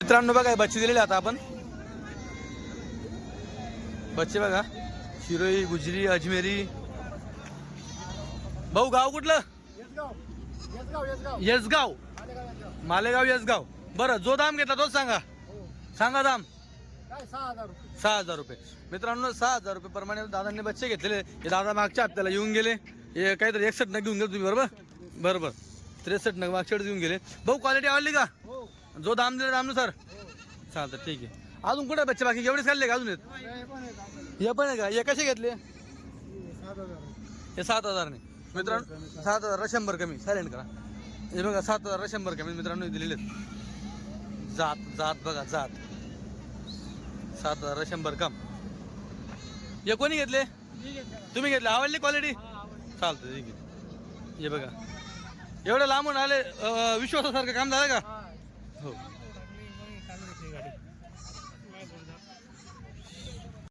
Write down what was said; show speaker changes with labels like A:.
A: मित्रांनो बघा बच्चे दिलेले आता आपण बच्चे बघा शिरोई गुजरी अजमेरी भाऊ गाव कुठलं येसगाव मालेगाव येसगाव बरं जो दाम घेतला तोच सांगा सांगा दाम 6,000 रुपये मित्रांनो 6,000 रुपये प्रमाणे दादांनी बच्चे घेतलेले हे दादा मागच्या हप्त्याला येऊन गेले हे काहीतरी 61 नग घेऊन गेले तुम्ही बरोबर बरोबर 63 नग मागच्या येऊन गेले भाऊ क्वालिटी आवडली का जो दाम दिला दामनुसार चालतं ठीक आहे अजून कुठे बच्चे बाकी एवढेच खाल्ले का अजून हे पण आहे का हे कसे घेतले हे 7,000 ने मित्रांनो 7,000 100 कमी सायलेंट करा हे बघा 7,000 100 कमी मित्रांनो दिलेले जात जात बघा जात 7,000 100 कम हे कोणी घेतले तुम्ही घेतले आवडली क्वालिटी चालतं ठीक आहे हे बघा एवढं लांबून आले विश्वासासारखं काम झालं का हो